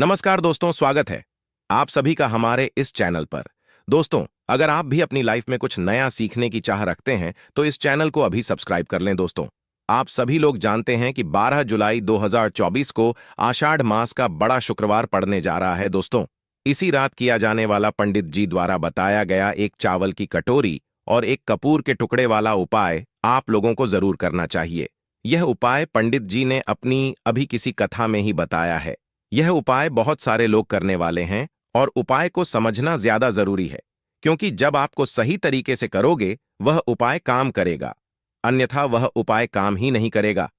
नमस्कार दोस्तों, स्वागत है आप सभी का हमारे इस चैनल पर। दोस्तों, अगर आप भी अपनी लाइफ में कुछ नया सीखने की चाह रखते हैं तो इस चैनल को अभी सब्सक्राइब कर लें। दोस्तों, आप सभी लोग जानते हैं कि 12 जुलाई 2024 को आषाढ़ मास का बड़ा शुक्रवार पड़ने जा रहा है। दोस्तों, इसी रात किया जाने वाला पंडित जी द्वारा बताया गया एक चावल की कटोरी और एक कपूर के टुकड़े वाला उपाय आप लोगों को जरूर करना चाहिए। यह उपाय पंडित जी ने अपनी अभी किसी कथा में ही बताया है। यह उपाय बहुत सारे लोग करने वाले हैं और उपाय को समझना ज्यादा जरूरी है, क्योंकि जब आपको सही तरीके से करोगे वह उपाय काम करेगा, अन्यथा वह उपाय काम ही नहीं करेगा।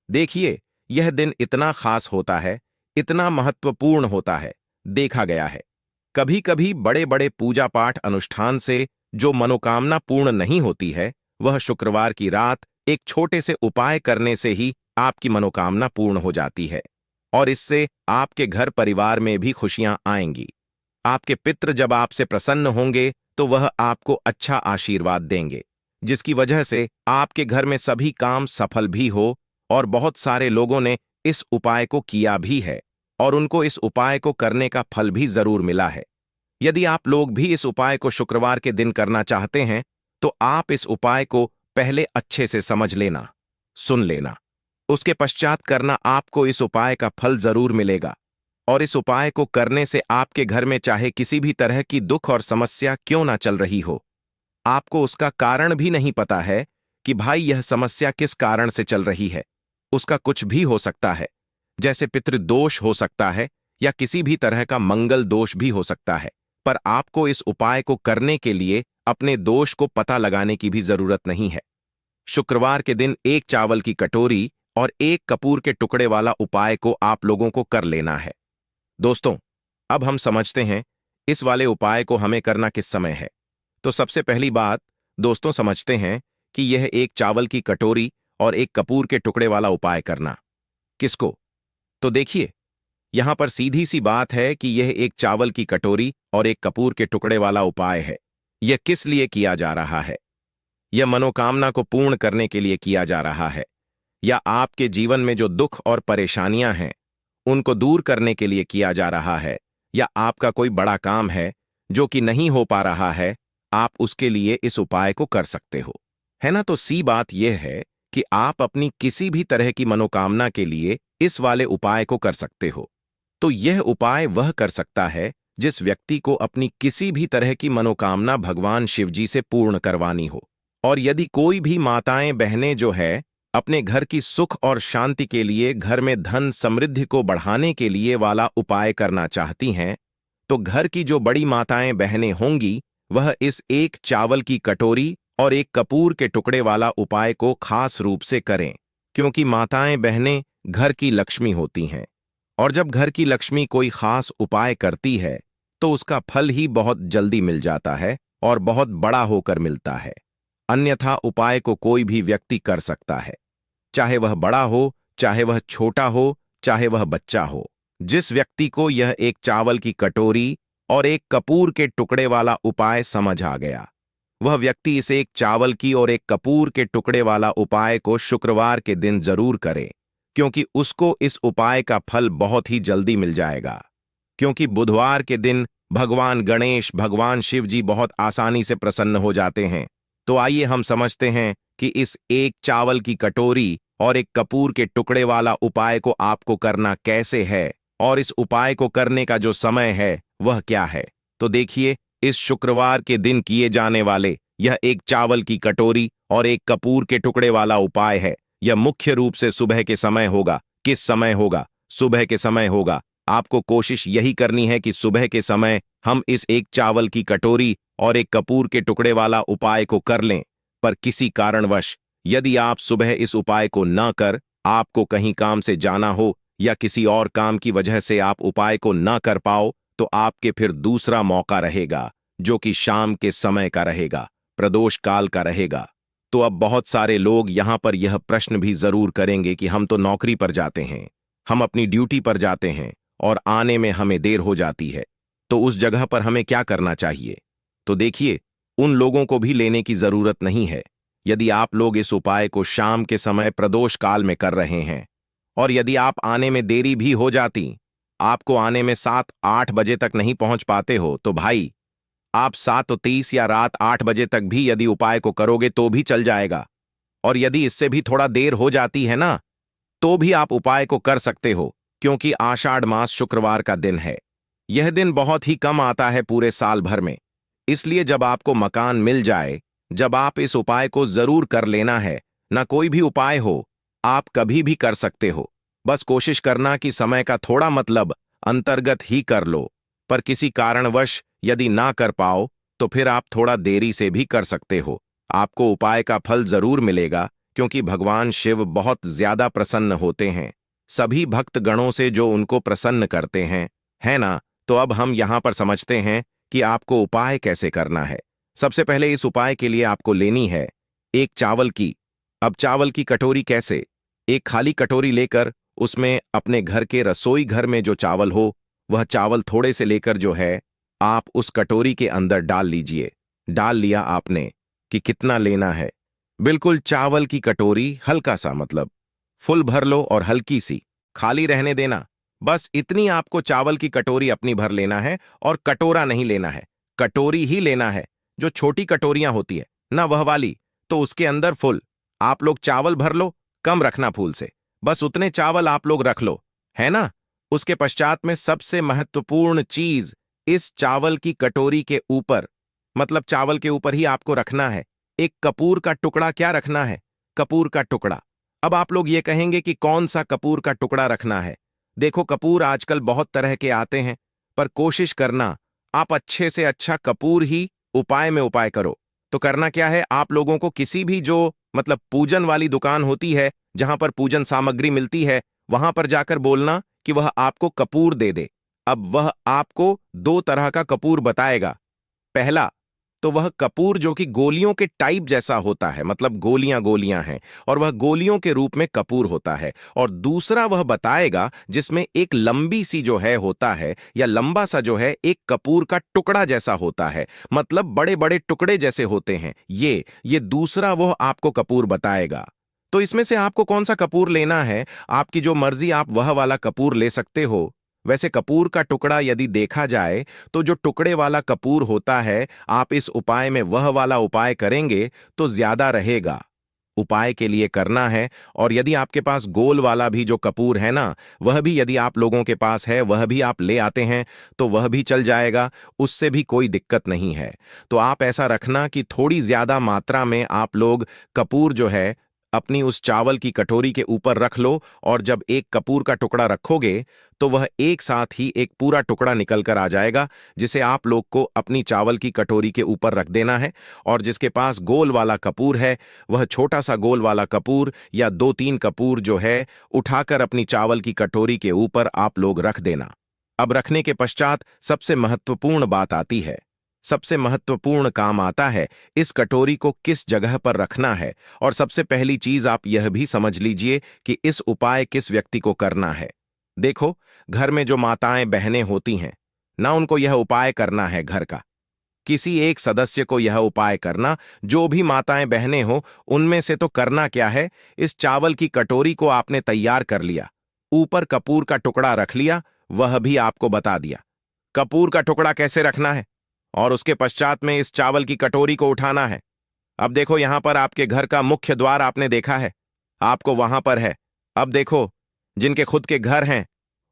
देखिए, यह दिन इतना खास होता है, इतना महत्वपूर्ण होता है। देखा गया है कभी कभी बड़े बड़े पूजा पाठ अनुष्ठान से जो मनोकामना पूर्ण नहीं होती है, वह शुक्रवार की रात एक छोटे से उपाय करने से ही आपकी मनोकामना पूर्ण हो जाती है और इससे आपके घर परिवार में भी खुशियां आएंगी। आपके पितृ जब आपसे प्रसन्न होंगे तो वह आपको अच्छा आशीर्वाद देंगे, जिसकी वजह से आपके घर में सभी काम सफल भी हो। और बहुत सारे लोगों ने इस उपाय को किया भी है और उनको इस उपाय को करने का फल भी जरूर मिला है। यदि आप लोग भी इस उपाय को शुक्रवार के दिन करना चाहते हैं तो आप इस उपाय को पहले अच्छे से समझ लेना, सुन लेना, उसके पश्चात करना। आपको इस उपाय का फल जरूर मिलेगा और इस उपाय को करने से आपके घर में चाहे किसी भी तरह की दुख और समस्या क्यों ना चल रही हो, आपको उसका कारण भी नहीं पता है कि भाई यह समस्या किस कारण से चल रही है। उसका कुछ भी हो सकता है, जैसे पितृदोष हो सकता है या किसी भी तरह का मंगल दोष भी हो सकता है। पर आपको इस उपाय को करने के लिए अपने दोष को पता लगाने की भी जरूरत नहीं है। शुक्रवार के दिन एक चावल की कटोरी और एक कपूर के टुकड़े वाला उपाय को आप लोगों को कर लेना है। दोस्तों, अब हम समझते हैं इस वाले उपाय को हमें करना किस समय है। तो सबसे पहली बात दोस्तों, समझते हैं कि यह एक चावल की कटोरी और एक कपूर के टुकड़े वाला उपाय करना किसको। तो देखिए, यहां पर सीधी सी बात है कि यह एक चावल की कटोरी और एक कपूर के टुकड़े वाला उपाय है। यह किस लिए किया जा रहा है? यह मनोकामना को पूर्ण करने के लिए किया जा रहा है, या आपके जीवन में जो दुख और परेशानियां हैं उनको दूर करने के लिए किया जा रहा है, या आपका कोई बड़ा काम है जो कि नहीं हो पा रहा है, आप उसके लिए इस उपाय को कर सकते हो, है ना। तो सी बात यह है कि आप अपनी किसी भी तरह की मनोकामना के लिए इस वाले उपाय को कर सकते हो। तो यह उपाय वह कर सकता है जिस व्यक्ति को अपनी किसी भी तरह की मनोकामना भगवान शिव जी से पूर्ण करवानी हो। और यदि कोई भी माताएं बहनें जो है अपने घर की सुख और शांति के लिए, घर में धन समृद्धि को बढ़ाने के लिए वाला उपाय करना चाहती हैं, तो घर की जो बड़ी माताएं बहनें होंगी वह इस एक चावल की कटोरी और एक कपूर के टुकड़े वाला उपाय को खास रूप से करें, क्योंकि माताएं बहनें घर की लक्ष्मी होती हैं और जब घर की लक्ष्मी कोई खास उपाय करती है तो उसका फल ही बहुत जल्दी मिल जाता है और बहुत बड़ा होकर मिलता है। अन्यथा उपाय को कोई भी व्यक्ति कर सकता है, चाहे वह बड़ा हो, चाहे वह छोटा हो, चाहे वह बच्चा हो। जिस व्यक्ति को यह एक चावल की कटोरी और एक कपूर के टुकड़े वाला उपाय समझ आ गया, वह व्यक्ति इस एक चावल की और एक कपूर के टुकड़े वाला उपाय को शुक्रवार के दिन जरूर करे, क्योंकि उसको इस उपाय का फल बहुत ही जल्दी मिल जाएगा। क्योंकि बुधवार के दिन भगवान गणेश, भगवान शिव जी बहुत आसानी से प्रसन्न हो जाते हैं। तो आइए हम समझते हैं कि इस एक चावल की कटोरी और एक कपूर के टुकड़े वाला उपाय को आपको करना कैसे है और इस उपाय को करने का जो समय है वह क्या है। तो देखिए, इस शुक्रवार के दिन किए जाने वाले यह एक चावल की कटोरी और एक कपूर के टुकड़े वाला उपाय है। यह मुख्य रूप से सुबह के समय होगा। किस समय होगा? सुबह के समय होगा। आपको कोशिश यही करनी है कि सुबह के समय हम इस एक चावल की कटोरी और एक कपूर के टुकड़े वाला उपाय को कर लें। पर किसी कारणवश यदि आप सुबह इस उपाय को न कर, आपको कहीं काम से जाना हो या किसी और काम की वजह से आप उपाय को न कर पाओ, तो आपके फिर दूसरा मौका रहेगा, जो कि शाम के समय का रहेगा, प्रदोष काल का रहेगा। तो अब बहुत सारे लोग यहां पर यह प्रश्न भी जरूर करेंगे कि हम तो नौकरी पर जाते हैं, हम अपनी ड्यूटी पर जाते हैं और आने में हमें देर हो जाती है, तो उस जगह पर हमें क्या करना चाहिए? तो देखिए, उन लोगों को भी लेने की जरूरत नहीं है। यदि आप लोग इस उपाय को शाम के समय प्रदोष काल में कर रहे हैं और यदि आप आने में देरी भी हो जाती, आपको आने में 7-8 बजे तक नहीं पहुंच पाते हो तो भाई आप 7:30 या रात 8 बजे तक भी यदि उपाय को करोगे तो भी चल जाएगा। और यदि इससे भी थोड़ा देर हो जाती है ना, तो भी आप उपाय को कर सकते हो, क्योंकि आषाढ़ मास शुक्रवार का दिन है। यह दिन बहुत ही कम आता है पूरे साल भर में। इसलिए जब आपको मकान मिल जाए, जब आप इस उपाय को जरूर कर लेना है। ना कोई भी उपाय हो, आप कभी भी कर सकते हो। बस कोशिश करना कि समय का थोड़ा मतलब अंतर्गत ही कर लो। पर किसी कारणवश यदि ना कर पाओ तो फिर आप थोड़ा देरी से भी कर सकते हो। आपको उपाय का फल जरूर मिलेगा, क्योंकि भगवान शिव बहुत ज्यादा प्रसन्न होते हैं सभी भक्त गणों से जो उनको प्रसन्न करते हैं, है ना। तो अब हम यहां पर समझते हैं कि आपको उपाय कैसे करना है। सबसे पहले इस उपाय के लिए आपको लेनी है एक चावल की। अब चावल की कटोरी कैसे? एक खाली कटोरी लेकर उसमें अपने घर के रसोई घर में जो चावल हो, वह चावल थोड़े से लेकर जो है आप उस कटोरी के अंदर डाल लीजिए। डाल लिया आपने कि कितना लेना है? बिल्कुल चावल की कटोरी, हल्का सा मतलब फुल भर लो और हल्की सी खाली रहने देना। बस इतनी आपको चावल की कटोरी अपनी भर लेना है और कटोरा नहीं लेना है, कटोरी ही लेना है। जो छोटी कटोरियां होती है ना, वह वाली, तो उसके अंदर फुल आप लोग चावल भर लो। कम रखना फूल से, बस उतने चावल आप लोग रख लो, है ना। उसके पश्चात में सबसे महत्वपूर्ण चीज इस चावल की कटोरी के ऊपर, मतलब चावल के ऊपर ही आपको रखना है एक कपूर का टुकड़ा। क्या रखना है? कपूर का टुकड़ा। अब आप लोग ये कहेंगे कि कौन सा कपूर का टुकड़ा रखना है? देखो, कपूर आजकल बहुत तरह के आते हैं, पर कोशिश करना आप अच्छे से अच्छा कपूर ही उपाय में उपाय करो। तो करना क्या है, आप लोगों को किसी भी जो मतलब पूजन वाली दुकान होती है, जहां पर पूजन सामग्री मिलती है, वहां पर जाकर बोलना कि वह आपको कपूर दे दे। अब वह आपको दो तरह का कपूर बताएगा। पहला तो वह कपूर जो कि गोलियों के टाइप जैसा होता है, मतलब गोलियां गोलियां हैं और वह गोलियों के रूप में कपूर होता है। और दूसरा वह बताएगा जिसमें एक लंबी सी जो है होता है, या लंबा सा जो है एक कपूर का टुकड़ा जैसा होता है, मतलब बड़े बड़े टुकड़े जैसे होते हैं। ये दूसरा वह आपको कपूर बताएगा। तो इसमें से आपको कौन सा कपूर लेना है, आपकी जो मर्जी, आप वह वाला कपूर ले सकते हो। वैसे कपूर का टुकड़ा यदि देखा जाए तो जो टुकड़े वाला कपूर होता है, आप इस उपाय में वह वाला उपाय करेंगे तो ज्यादा रहेगा। उपाय के लिए करना है। और यदि आपके पास गोल वाला भी जो कपूर है ना, वह भी यदि आप लोगों के पास है, वह भी आप ले आते हैं तो वह भी चल जाएगा, उससे भी कोई दिक्कत नहीं है। तो आप ऐसा रखना कि थोड़ी ज्यादा मात्रा में आप लोग कपूर जो है अपनी उस चावल की कटोरी के ऊपर रख लो। और जब एक कपूर का टुकड़ा रखोगे तो वह एक साथ ही एक पूरा टुकड़ा निकल कर आ जाएगा, जिसे आप लोग को अपनी चावल की कटोरी के ऊपर रख देना है। और जिसके पास गोल वाला कपूर है, वह छोटा सा गोल वाला कपूर या 2-3 कपूर जो है उठाकर अपनी चावल की कटोरी के ऊपर आप लोग रख देना। अब रखने के पश्चात सबसे महत्वपूर्ण बात आती है, सबसे महत्वपूर्ण काम आता है इस कटोरी को किस जगह पर रखना है। और सबसे पहली चीज आप यह भी समझ लीजिए कि इस उपाय किस व्यक्ति को करना है। देखो, घर में जो माताएं बहनें होती हैं ना, उनको यह उपाय करना है। घर का किसी एक सदस्य को यह उपाय करना, जो भी माताएं बहनें हो उनमें से। तो करना क्या है, इस चावल की कटोरी को आपने तैयार कर लिया, ऊपर कपूर का टुकड़ा रख लिया, वह भी आपको बता दिया कपूर का टुकड़ा कैसे रखना है। और उसके पश्चात में इस चावल की कटोरी को उठाना है। अब देखो, यहां पर आपके घर का मुख्य द्वार आपने देखा है, आपको वहां पर है। अब देखो, जिनके खुद के घर हैं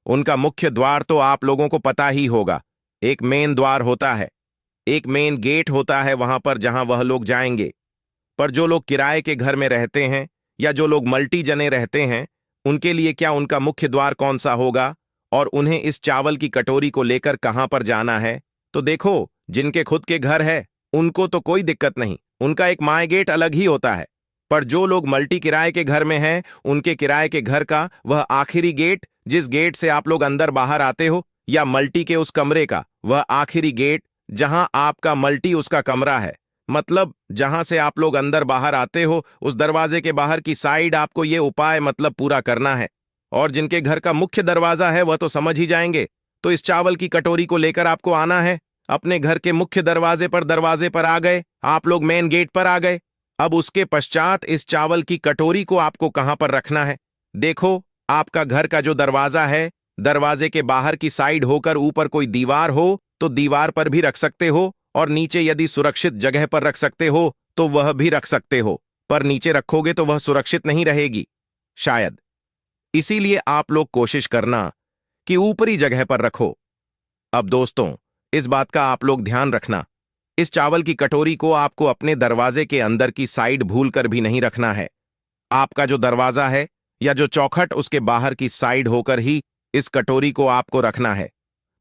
उनका मुख्य द्वार तो आप लोगों को पता ही होगा। एक मेन द्वार होता है, एक मेन गेट होता है वहां पर जहां वह लोग जाएंगे। पर जो लोग किराए के घर में रहते हैं या जो लोग मल्टी जने रहते हैं, उनके लिए क्या उनका मुख्य द्वार कौन सा होगा और उन्हें इस चावल की कटोरी को लेकर कहां पर जाना है? तो देखो, जिनके खुद के घर है उनको तो कोई दिक्कत नहीं, उनका एक माय गेट अलग ही होता है। पर जो लोग मल्टी किराए के घर में हैं, उनके किराए के घर का वह आखिरी गेट, जिस गेट से आप लोग अंदर बाहर आते हो, या मल्टी के उस कमरे का वह आखिरी गेट जहां आपका मल्टी उसका कमरा है, मतलब जहां से आप लोग अंदर बाहर आते हो, उस दरवाजे के बाहर की साइड आपको ये उपाय मतलब पूरा करना है। और जिनके घर का मुख्य दरवाजा है वह तो समझ ही जाएंगे। तो इस चावल की कटोरी को लेकर आपको आना है, अपने घर के मुख्य दरवाजे पर आ गए, आप लोग मेन गेट पर आ गए। अब उसके पश्चात इस चावल की कटोरी को आपको कहां पर रखना है? देखो, आपका घर का जो दरवाजा है, दरवाजे के बाहर की साइड होकर ऊपर कोई दीवार हो तो दीवार पर भी रख सकते हो, और नीचे यदि सुरक्षित जगह पर रख सकते हो तो वह भी रख सकते हो, पर नीचे रखोगे तो वह सुरक्षित नहीं रहेगी शायद। इसीलिए आप लोग कोशिश करना कि ऊपरी जगह पर रखो। अब दोस्तों, इस बात का आप लोग ध्यान रखना, इस चावल की कटोरी को आपको अपने दरवाजे के अंदर की साइड भूलकर भी नहीं रखना है। आपका जो दरवाजा है या जो चौखट, उसके बाहर की साइड होकर ही इस कटोरी को आपको रखना है।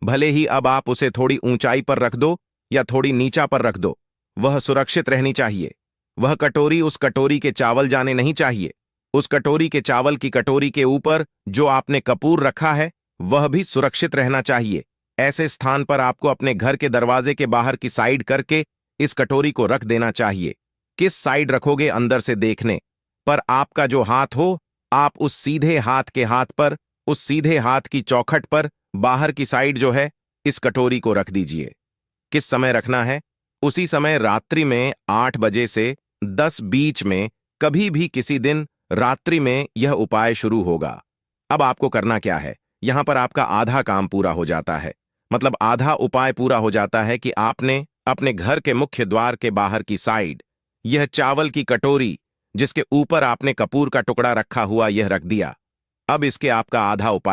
भले ही अब आप उसे थोड़ी ऊंचाई पर रख दो या थोड़ी नीचा पर रख दो, वह सुरक्षित रहनी चाहिए। वह कटोरी उस कटोरी के चावल जाने नहीं चाहिए। उस कटोरी के चावल की कटोरी के ऊपर जो आपने कपूर रखा है वह भी सुरक्षित रहना चाहिए। ऐसे स्थान पर आपको अपने घर के दरवाजे के बाहर की साइड करके इस कटोरी को रख देना चाहिए। किस साइड रखोगे अंदर से देखने पर आपका जो हाथ हो, आप उस सीधे हाथ के हाथ पर, उस सीधे हाथ की चौखट पर बाहर की साइड जो है इस कटोरी को रख दीजिए। किस समय रखना है? उसी समय रात्रि में 8 बजे से 10 बीच में, कभी भी किसी दिन रात्रि में यह उपाय शुरू होगा। अब आपको करना क्या है? यहां पर आपका आधा काम पूरा हो जाता है, मतलब आधा उपाय पूरा हो जाता है कि आपने अपने घर के मुख्य द्वार के बाहर की साइड यह चावल की कटोरी जिसके ऊपर आपने कपूर का टुकड़ा रखा हुआ यह रख दिया। अब इसके आपका आधा उपाय